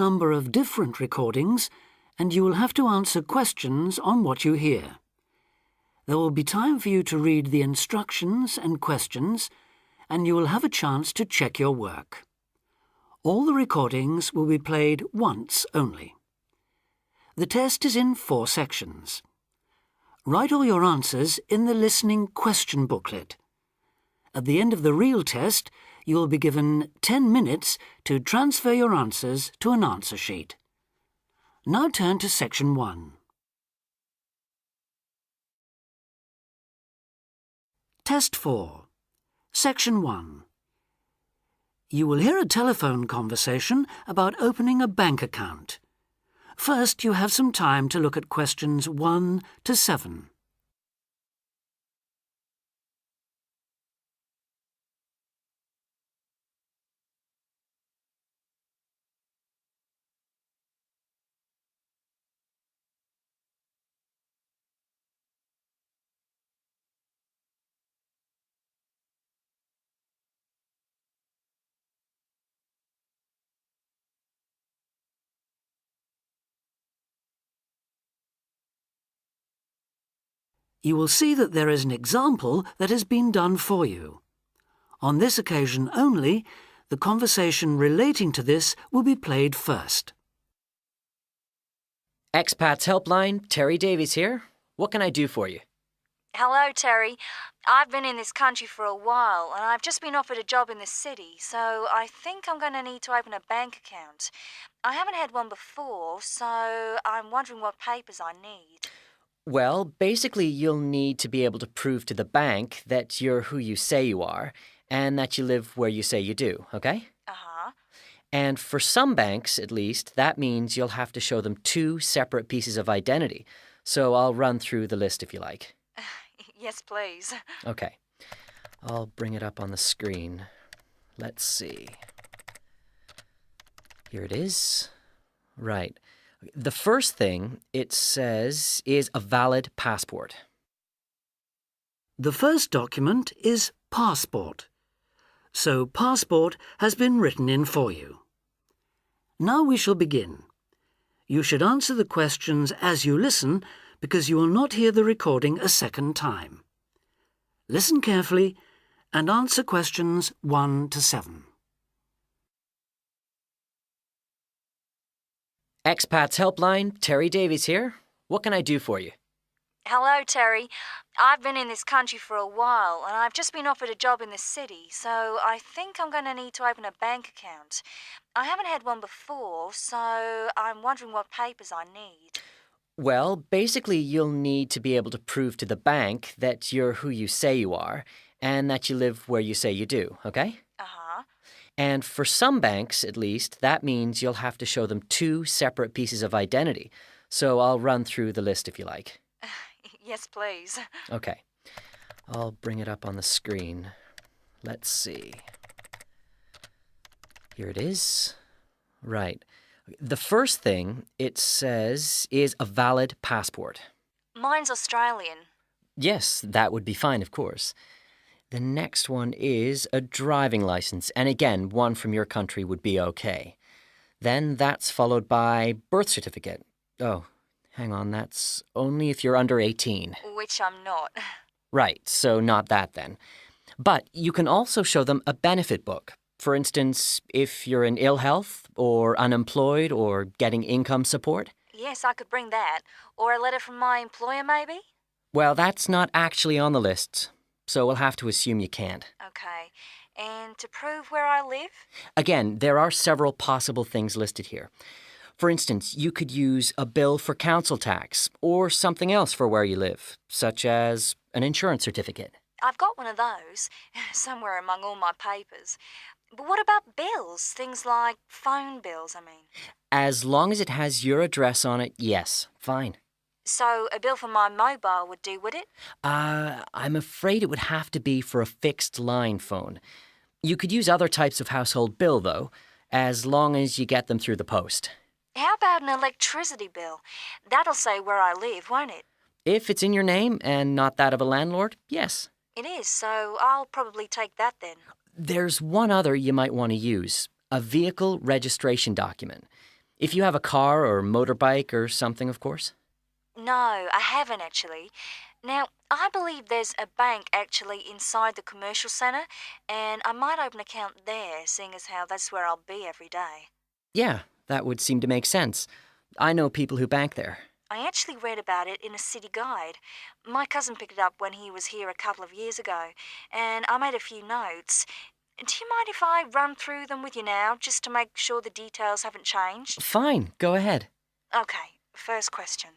number of different recordings, and you will have to answer questions on what you hear. There will be time for you to read the instructions and questions, and you will have a chance to check your work. All the recordings will be played once only. The test is in 4 sections. Write all your answers in the listening question booklet. At the end of the real test, you will be given 10 minutes to transfer your answers to an answer sheet. Now turn to Section 1. Test 4. Section 1. You will hear a telephone conversation about opening a bank account. First, you have some time to look at questions 1 to 7. You will see that there is an example that has been done for you. On this occasion only, the conversation relating to this will be played first. Expats Helpline, Terry Davies here. What can I do for you? Hello, Terry. I've been in this country for a while, and I've just been offered a job in the city, so I think I'm going to need to open a bank account. I haven't had one before, so I'm wondering what papers I need. Well, basically you'll need to be able to prove to the bank that you're who you say you are and that you live where you say you do, okay? Uh-huh. And for some banks, at least, that means you'll have to show them 2 separate pieces of identity. So I'll run through the list if you like. Yes, please. Okay. I'll bring it up on the screen. Let's see. Here it is. Right. The first thing it says is a valid passport. The first document is passport. So passport has been written in for you. Now we shall begin. You should answer the questions as you listen because you will not hear the recording a second time. Listen carefully and answer questions 1 to 7. Expats Helpline, Terry Davies here. What can I do for you? Hello, Terry. I've been in this country for a while, and I've just been offered a job in the city, so I think I'm going to need to open a bank account. I haven't had one before, so I'm wondering what papers I need. Well, basically you'll need to be able to prove to the bank that you're who you say you are and that you live where you say you do, okay? Uh-huh. And for some banks, at least, that means you'll have to show them 2 separate pieces of identity. So I'll run through the list if you like. Yes, please. Okay. I'll bring it up on the screen. Let's see. Here it is. Right. The first thing it says is a valid passport. Mine's Australian. Yes, that would be fine, of course. The next one is a driving license, and again, one from your country would be okay. Then that's followed by birth certificate. Oh, hang on, that's only if you're under 18. Which I'm not. Right, so not that then. But you can also show them a benefit book. For instance, if you're in ill health or unemployed or getting income support. Yes, I could bring that. Or a letter from my employer, maybe? Well, that's not actually on the list, so we'll have to assume you can't. Okay. And to prove where I live? Again, there are several possible things listed here. For instance, you could use a bill for council tax or something else for where you live, such as an insurance certificate. I've got one of those, somewhere among all my papers. But what about bills? Things like phone bills, I mean. As long as it has your address on it, yes, fine. So a bill for my mobile would do, would it? I'm afraid it would have to be for a fixed line phone. You could use other types of household bill, though, as long as you get them through the post. How about an electricity bill? That'll say where I live, won't it? If it's in your name and not that of a landlord, yes. It is, so I'll probably take that then. There's one other you might want to use, a vehicle registration document. If you have a car or motorbike or something, of course. No, I haven't actually. Now, I believe there's a bank actually inside the commercial centre, and I might open an account there, seeing as how that's where I'll be every day. Yeah, that would seem to make sense. I know people who bank there. I actually read about it in a city guide. My cousin picked it up when he was here a couple of years ago, and I made a few notes. Do you mind if I run through them with you now, just to make sure the details haven't changed? Fine, go ahead. Okay, first question.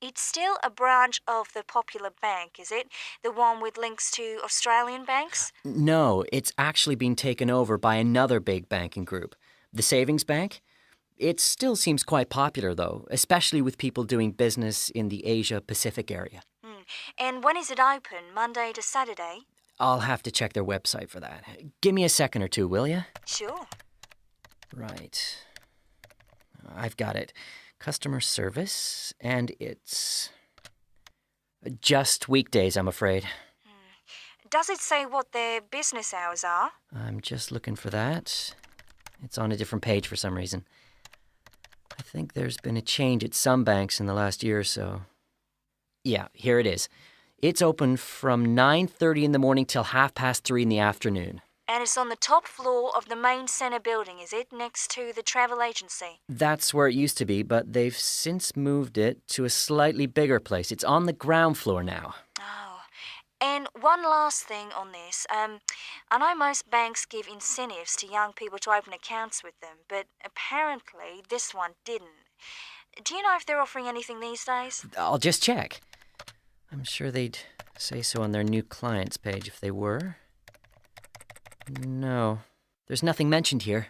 It's still a branch of the Popular Bank, is it? The one with links to Australian banks? No, it's actually been taken over by another big banking group, the Savings Bank. It still seems quite popular, though, especially with people doing business in the Asia-Pacific area. And when is it open? Monday to Saturday? I'll have to check their website for that. Give me a second or two, will you? Sure. Right. I've got it. Customer service, and it's just weekdays, I'm afraid. Does it say what their business hours are? I'm just looking for that. It's on a different page for some reason. I think there's been a change at some banks in the last year or so. Yeah, here it is. It's open from 9:30 in the morning till 3:30 in the afternoon. And it's on the top floor of the main centre building, is it? Next to the travel agency? That's where it used to be, but they've since moved it to a slightly bigger place. It's on the ground floor now. Oh. And one last thing on this. I know most banks give incentives to young people to open accounts with them, but apparently this one didn't. Do you know if they're offering anything these days? I'll just check. I'm sure they'd say so on their new clients page if they were. No, there's nothing mentioned here.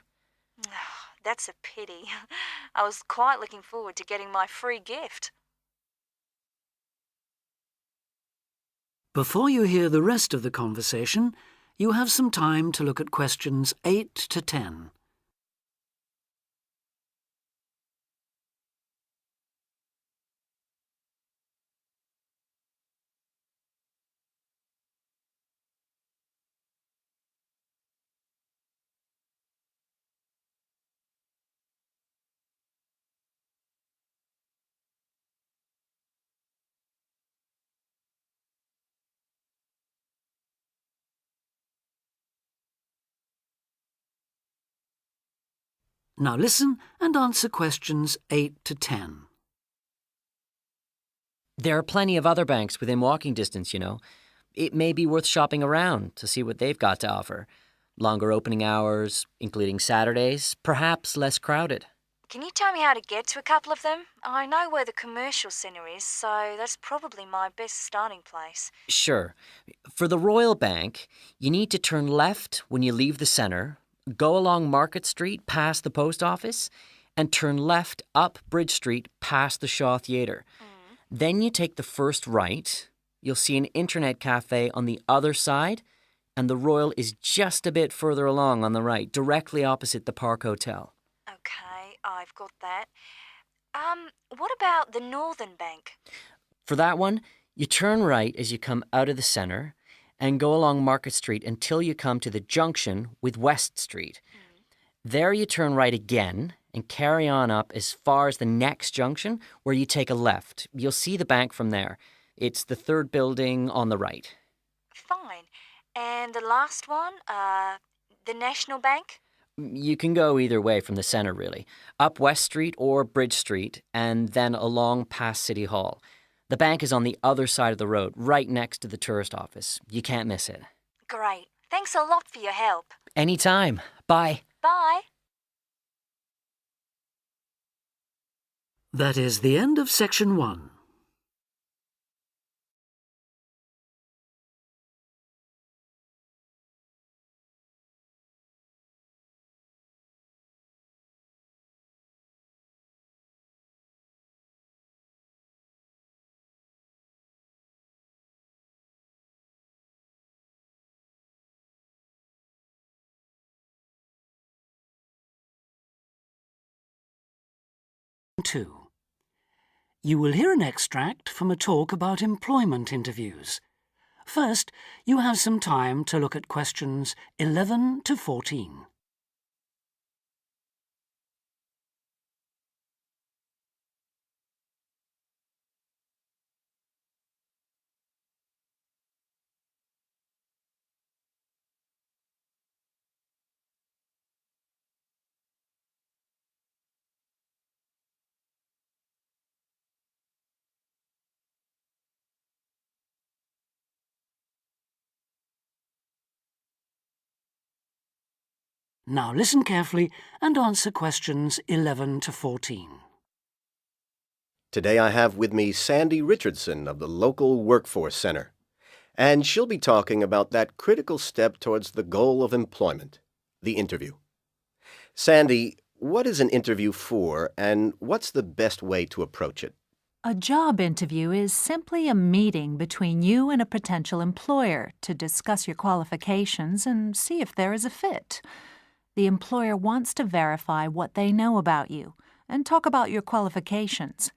That's a pity. I was quite looking forward to getting my free gift. Before you hear the rest of the conversation, you have some time to look at questions 8 to 10. Now listen and answer questions 8 to 10. There are plenty of other banks within walking distance, you know. It may be worth shopping around to see what they've got to offer. Longer opening hours, including Saturdays, perhaps less crowded. Can you tell me how to get to a couple of them? I know where the commercial centre is, so that's probably my best starting place. Sure. For the Royal Bank, you need to turn left when you leave the centre, go along Market Street past the post office, and turn left up Bridge Street past the Shaw Theatre. Then you take the first right. You'll see an internet cafe on the other side, and the Royal is just a bit further along on the right, directly opposite the Park Hotel. Okay, I've got that. What about the Northern Bank? For that one, you turn right as you come out of the centre and go along Market Street until you come to the junction with West Street. There you turn right again and carry on up as far as the next junction where you take a left. You'll see the bank from there. It's the third building on the right. Fine. And the last one, the National Bank? You can go either way from the centre, really. Up West Street or Bridge Street and then along past City Hall. The bank is on the other side of the road, right next to the tourist office. You can't miss it. Great. Thanks a lot for your help. Anytime. Bye. Bye. That is the end of section 1. Two. You will hear an extract from a talk about employment interviews. First, you have some time to look at questions 11 to 14. Now listen carefully and answer questions 11 to 14. Today I have with me Sandy Richardson of the local Workforce Center, and she'll be talking about that critical step towards the goal of employment, the interview. Sandy, what is an interview for, and what's the best way to approach it? A job interview is simply a meeting between you and a potential employer to discuss your qualifications and see if there is a fit. The employer wants to verify what they know about you and talk about your qualifications.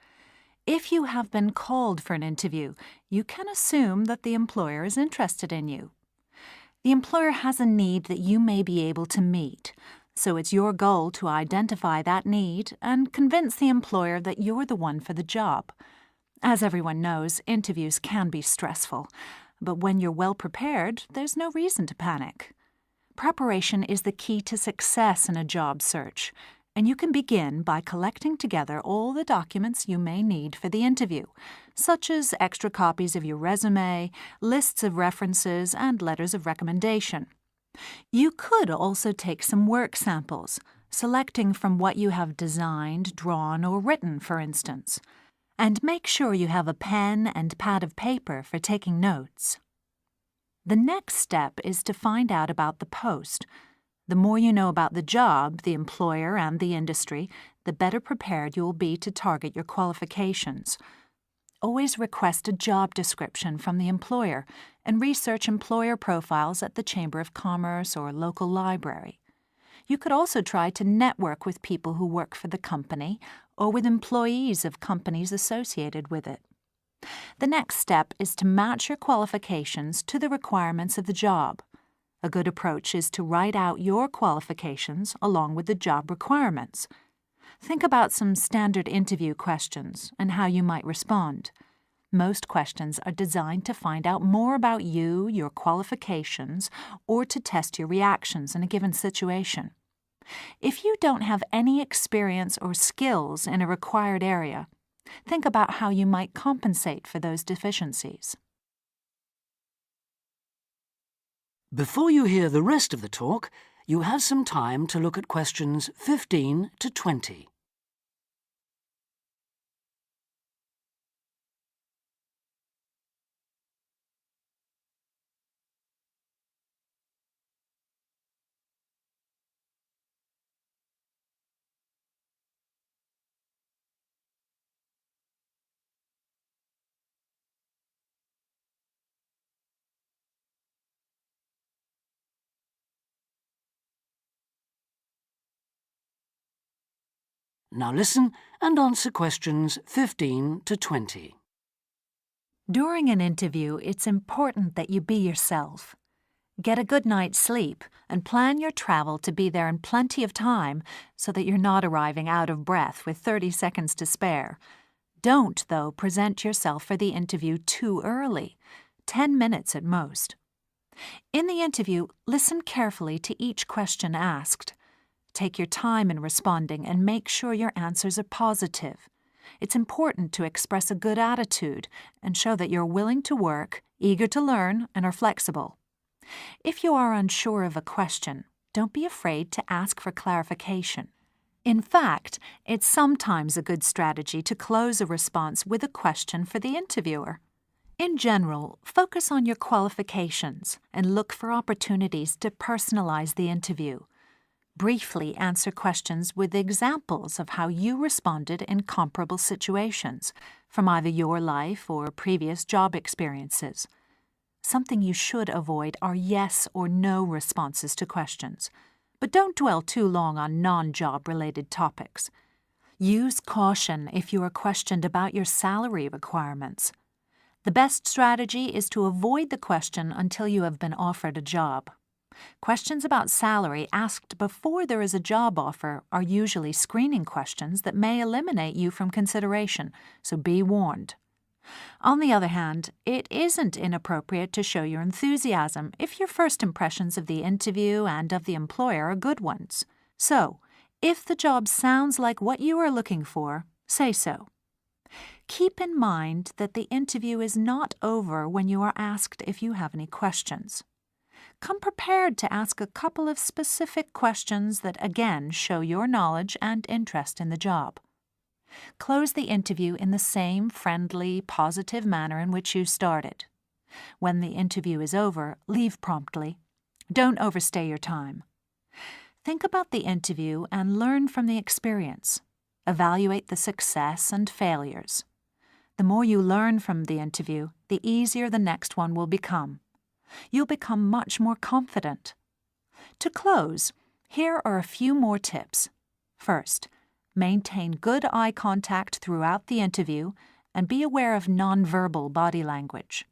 If you have been called for an interview, you can assume that the employer is interested in you. The employer has a need that you may be able to meet, so it's your goal to identify that need and convince the employer that you're the one for the job. As everyone knows, interviews can be stressful, but when you're well prepared, there's no reason to panic. Preparation is the key to success in a job search, and you can begin by collecting together all the documents you may need for the interview, such as extra copies of your resume, lists of references, and letters of recommendation. You could also take some work samples, selecting from what you have designed, drawn, or written, for instance. And make sure you have a pen and pad of paper for taking notes. The next step is to find out about the post. The more you know about the job, the employer, and the industry, the better prepared you will be to target your qualifications. Always request a job description from the employer and research employer profiles at the Chamber of Commerce or local library. You could also try to network with people who work for the company or with employees of companies associated with it. The next step is to match your qualifications to the requirements of the job. A good approach is to write out your qualifications along with the job requirements. Think about some standard interview questions and how you might respond. Most questions are designed to find out more about you, your qualifications, or to test your reactions in a given situation. If you don't have any experience or skills in a required area, think about how you might compensate for those deficiencies. Before you hear the rest of the talk, you have some time to look at questions 15 to 20. Now listen and answer questions 15 to 20. During an interview, it's important that you be yourself. Get a good night's sleep and plan your travel to be there in plenty of time so that you're not arriving out of breath with 30 seconds to spare. Don't, though, present yourself for the interview too early, 10 minutes at most. In the interview, listen carefully to each question asked. Take your time in responding and make sure your answers are positive. It's important to express a good attitude and show that you're willing to work, eager to learn, and are flexible. If you are unsure of a question, don't be afraid to ask for clarification. In fact, it's sometimes a good strategy to close a response with a question for the interviewer. In general, focus on your qualifications and look for opportunities to personalize the interview. Briefly answer questions with examples of how you responded in comparable situations, from either your life or previous job experiences. Something you should avoid are yes or no responses to questions, but don't dwell too long on non-job-related topics. Use caution if you are questioned about your salary requirements. The best strategy is to avoid the question until you have been offered a job. Questions about salary asked before there is a job offer are usually screening questions that may eliminate you from consideration, so be warned. On the other hand, it isn't inappropriate to show your enthusiasm if your first impressions of the interview and of the employer are good ones. So, if the job sounds like what you are looking for, say so. Keep in mind that the interview is not over when you are asked if you have any questions. Come prepared to ask a couple of specific questions that again show your knowledge and interest in the job. Close the interview in the same friendly, positive manner in which you started. When the interview is over, leave promptly. Don't overstay your time. Think about the interview and learn from the experience. Evaluate the success and failures. The more you learn from the interview, the easier the next one will become. You'll become much more confident. To close, here are a few more tips. First, maintain good eye contact throughout the interview and be aware of nonverbal body language.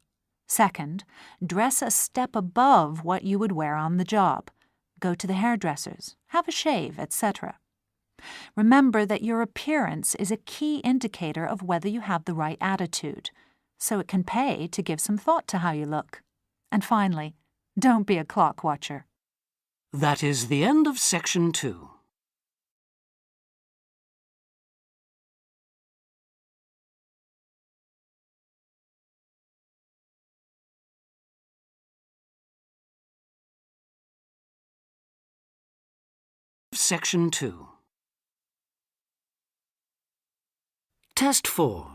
Second, dress a step above what you would wear on the job. Go to the hairdressers, have a shave, etc. Remember that your appearance is a key indicator of whether you have the right attitude, so it can pay to give some thought to how you look. And finally, don't be a clock watcher. That is the end of Section 2. Section 2. Test 4.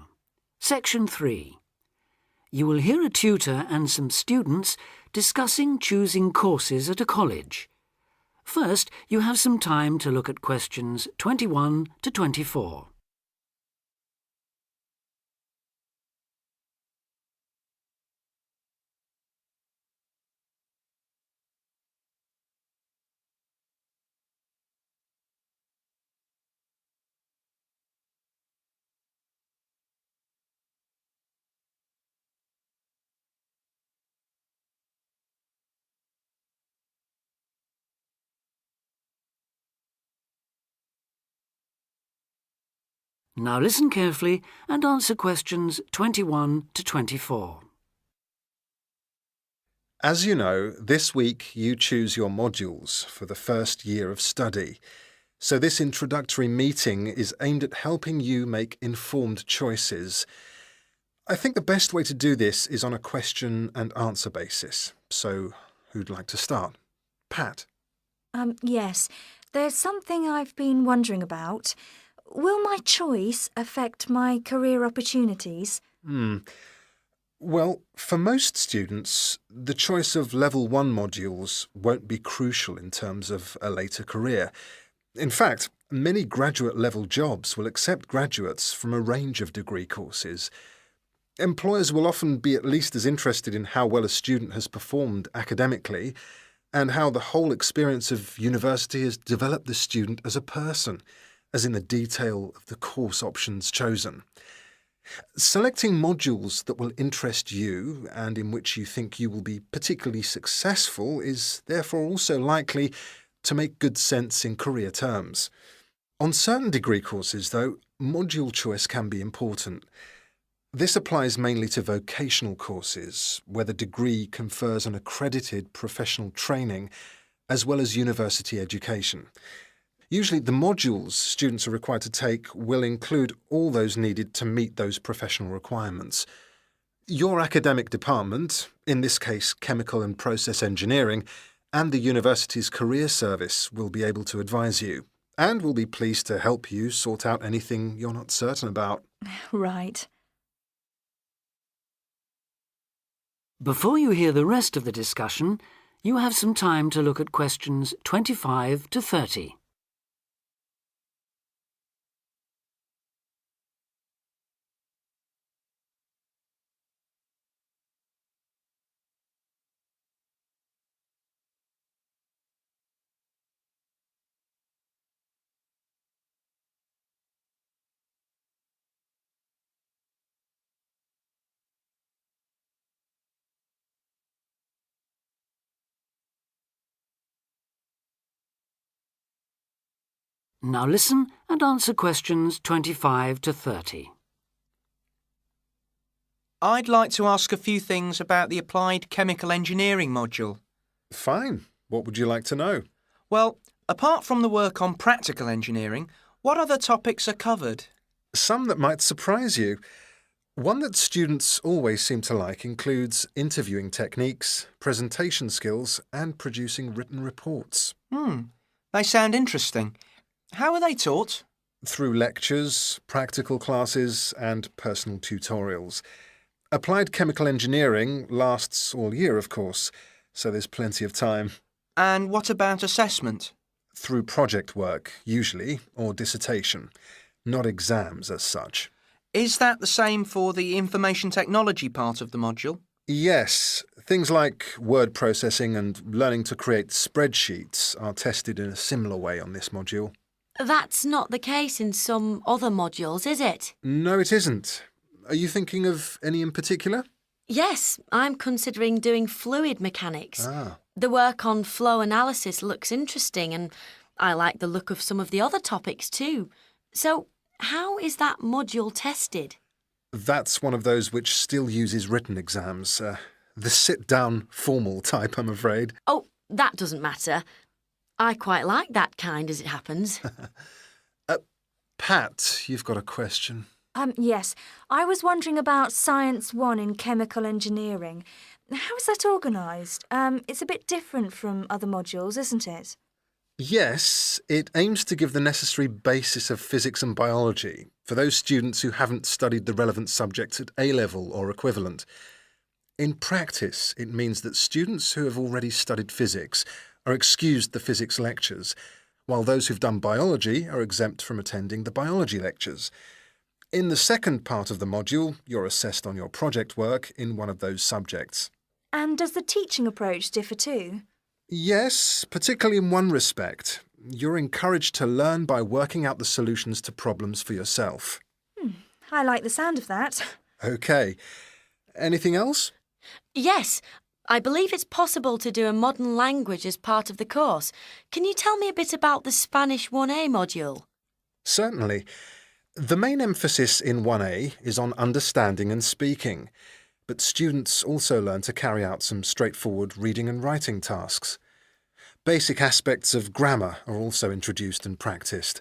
Section 3. You will hear a tutor and some students discussing choosing courses at a college. First, you have some time to look at questions 21 to 24. Now listen carefully and answer questions 21 to 24. As you know, this week you choose your modules for the first year of study. So this introductory meeting is aimed at helping you make informed choices. I think the best way to do this is on a question and answer basis. So who'd like to start? Pat. Yes. There's something I've been wondering about. Will my choice affect my career opportunities? Well, for most students, the choice of Level 1 modules won't be crucial in terms of a later career. In fact, many graduate-level jobs will accept graduates from a range of degree courses. Employers will often be at least as interested in how well a student has performed academically and how the whole experience of university has developed the student as a person, as in the detail of the course options chosen. Selecting modules that will interest you and in which you think you will be particularly successful is therefore also likely to make good sense in career terms. On certain degree courses, though, module choice can be important. This applies mainly to vocational courses, where the degree confers an accredited professional training as well as university education. Usually the modules students are required to take will include all those needed to meet those professional requirements. Your academic department, in this case chemical and process engineering, and the university's career service will be able to advise you, and will be pleased to help you sort out anything you're not certain about. Right. Before you hear the rest of the discussion, you have some time to look at questions 25 to 30. Now listen and answer questions 25 to 30. I'd like to ask a few things about the Applied Chemical Engineering module. Fine. What would you like to know? Well, apart from the work on practical engineering, what other topics are covered? Some that might surprise you. One that students always seem to like includes interviewing techniques, presentation skills, and producing written reports. They sound interesting. How are they taught? Through lectures, practical classes, and personal tutorials. Applied chemical engineering lasts all year, of course, so there's plenty of time. And what about assessment? Through project work, usually, or dissertation. Not exams as such. Is that the same for the information technology part of the module? Yes, things like word processing and learning to create spreadsheets are tested in a similar way on this module. That's not the case in some other modules, is it? No, it isn't. Are you thinking of any in particular? Yes, I'm considering doing fluid mechanics. Ah. The work on flow analysis looks interesting and I like the look of some of the other topics too. So, how is that module tested? That's one of those which still uses written exams. The sit-down, formal type, I'm afraid. Oh, that doesn't matter. I quite like that kind as it happens. Pat, you've got a question. Yes. I was wondering about Science 1 in chemical engineering. How is that organised? It's a bit different from other modules, isn't it? Yes, it aims to give the necessary basis of physics and biology for those students who haven't studied the relevant subjects at A-level or equivalent. In practice, it means that students who have already studied physics are excused the physics lectures, while those who've done biology are exempt from attending the biology lectures. In the second part of the module, you're assessed on your project work in one of those subjects. And does the teaching approach differ too? Yes, particularly in one respect. You're encouraged to learn by working out the solutions to problems for yourself. I like the sound of that. OK. Anything else? Yes, I believe it's possible to do a modern language as part of the course. Can you tell me a bit about the Spanish 1A module? Certainly. The main emphasis in 1A is on understanding and speaking, but students also learn to carry out some straightforward reading and writing tasks. Basic aspects of grammar are also introduced and practiced.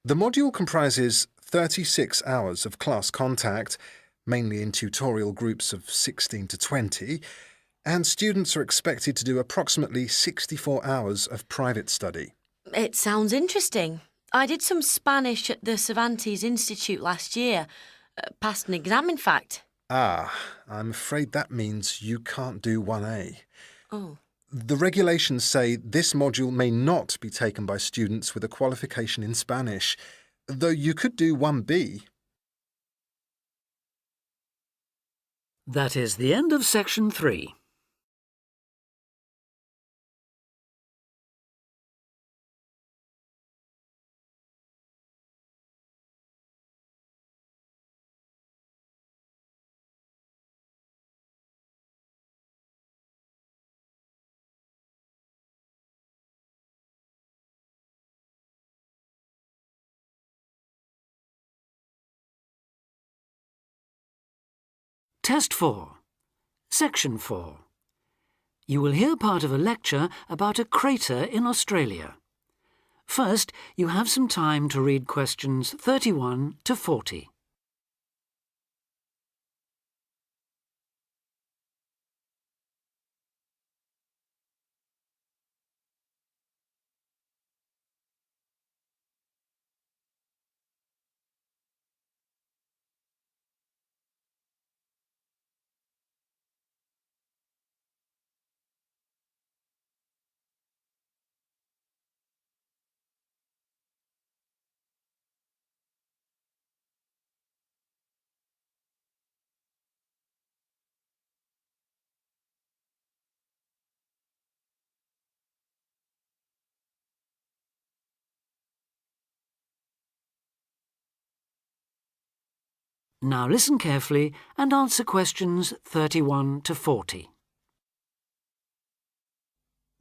The module comprises 36 hours of class contact, mainly in tutorial groups of 16 to 20, and students are expected to do approximately 64 hours of private study. It sounds interesting. I did some Spanish at the Cervantes Institute last year. Passed an exam, in fact. Ah, I'm afraid that means you can't do 1A. Oh. The regulations say this module may not be taken by students with a qualification in Spanish, though you could do 1B. That is the end of section 3. Test 4. Section 4. You will hear part of a lecture about a crater in Australia. First, you have some time to read questions 31 to 40. Now listen carefully and answer questions 31 to 40.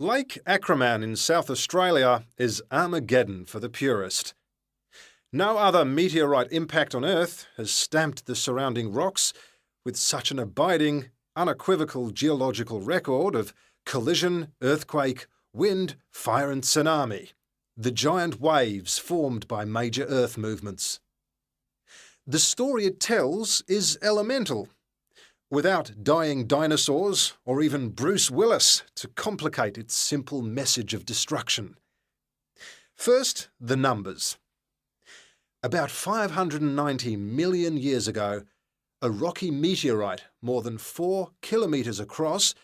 Lake Acraman in South Australia is Armageddon for the purist. No other meteorite impact on Earth has stamped the surrounding rocks with such an abiding, unequivocal geological record of collision, earthquake, wind, fire and tsunami, the giant waves formed by major Earth movements. The story it tells is elemental, without dying dinosaurs or even Bruce Willis to complicate its simple message of destruction. First, the numbers. About 590 million years ago, a rocky meteorite more than 4 kilometres across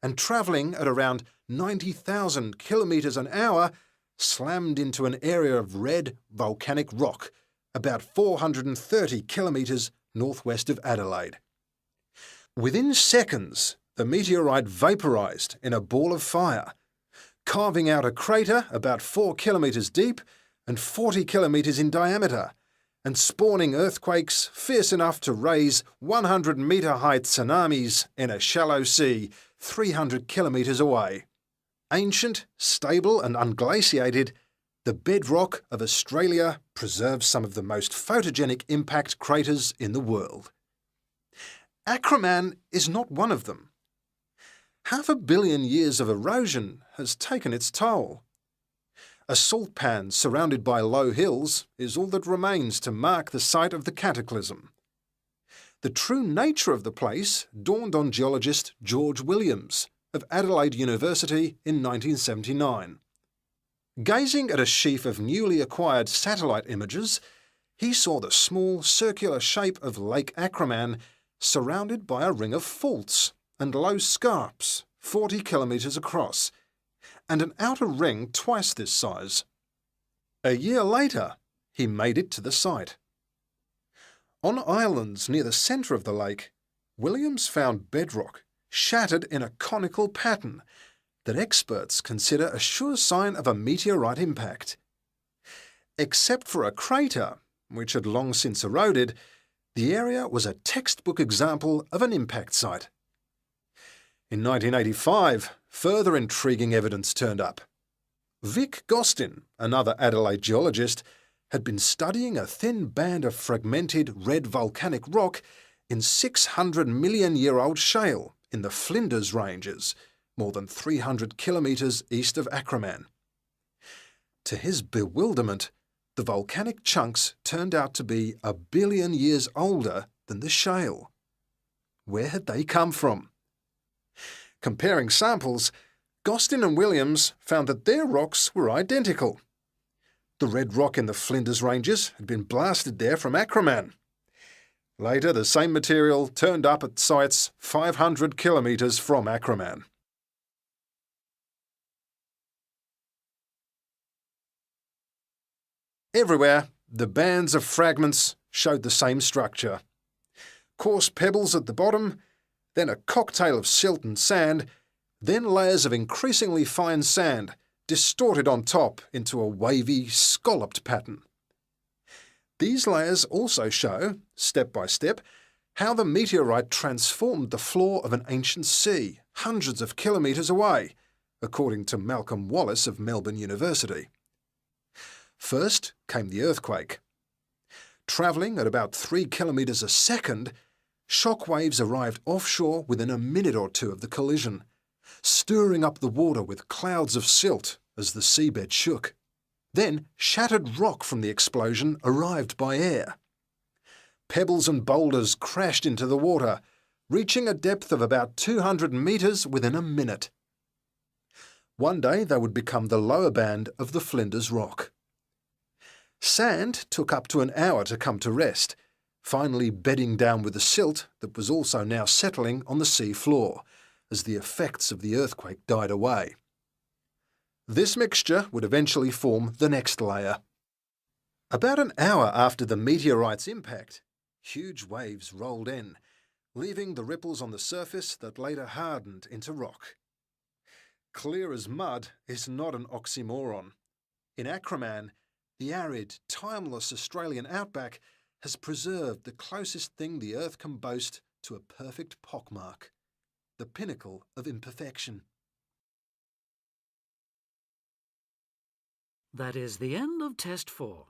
and travelling at around 90,000 kilometres an hour slammed into an area of red volcanic rock about 430 kilometres northwest of Adelaide. Within seconds, the meteorite vaporised in a ball of fire, carving out a crater about 4 kilometres deep and 40 kilometres in diameter, and spawning earthquakes fierce enough to raise 100-metre-height tsunamis in a shallow sea 300 kilometres away. Ancient, stable and unglaciated, the bedrock of Australia preserves some of the most photogenic impact craters in the world. Acraman is not one of them. 500 million years of erosion has taken its toll. A salt pan surrounded by low hills is all that remains to mark the site of the cataclysm. The true nature of the place dawned on geologist George Williams of Adelaide University in 1979. Gazing at a sheaf of newly acquired satellite images, he saw the small circular shape of Lake Acraman surrounded by a ring of faults and low scarps 40 kilometres across, and an outer ring twice this size. A year later, he made it to the site. On islands near the centre of the lake, Williams found bedrock shattered in a conical pattern that experts consider a sure sign of a meteorite impact. Except for a crater, which had long since eroded, the area was a textbook example of an impact site. In 1985, further intriguing evidence turned up. Vic Gostin, another Adelaide geologist, had been studying a thin band of fragmented red volcanic rock in 600-million-year-old shale in the Flinders Ranges, more than 300 kilometres east of Acraman. To his bewilderment, the volcanic chunks turned out to be 1 billion years older than the shale. Where had they come from? Comparing samples, Gostin and Williams found that their rocks were identical. The red rock in the Flinders Ranges had been blasted there from Acraman. Later, the same material turned up at sites 500 kilometres from Acraman. Everywhere, the bands of fragments showed the same structure. Coarse pebbles at the bottom, then a cocktail of silt and sand, then layers of increasingly fine sand, distorted on top into a wavy, scalloped pattern. These layers also show, step by step, how the meteorite transformed the floor of an ancient sea hundreds of kilometres away, according to Malcolm Wallace of Melbourne University. First came the earthquake. Travelling at about 3 kilometres a second, shock waves arrived offshore within a minute or two of the collision, stirring up the water with clouds of silt as the seabed shook. Then shattered rock from the explosion arrived by air. Pebbles and boulders crashed into the water, reaching a depth of about 200 metres within a minute. One day they would become the lower band of the Flinders Rock. Sand took up to an hour to come to rest, finally bedding down with the silt that was also now settling on the sea floor as the effects of the earthquake died away. This mixture would eventually form the next layer. About an hour after the meteorite's impact, huge waves rolled in, leaving the ripples on the surface that later hardened into rock. Clear as mud is not an oxymoron. In Acraman, the arid, timeless Australian outback has preserved the closest thing the Earth can boast to a perfect pockmark, the pinnacle of imperfection. That is the end of Test 4.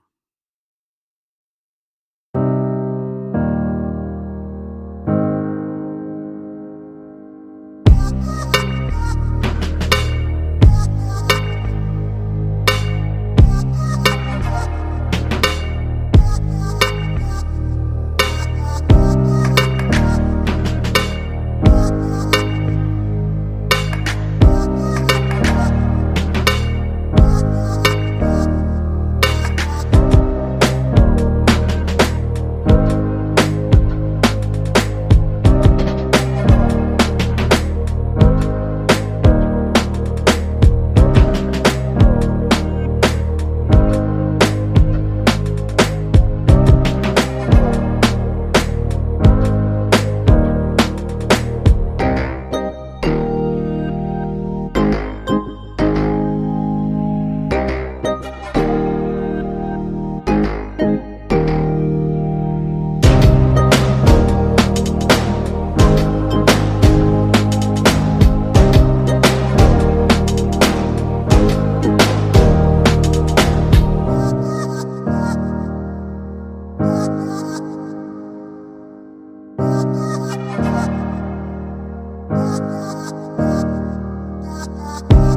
Bye.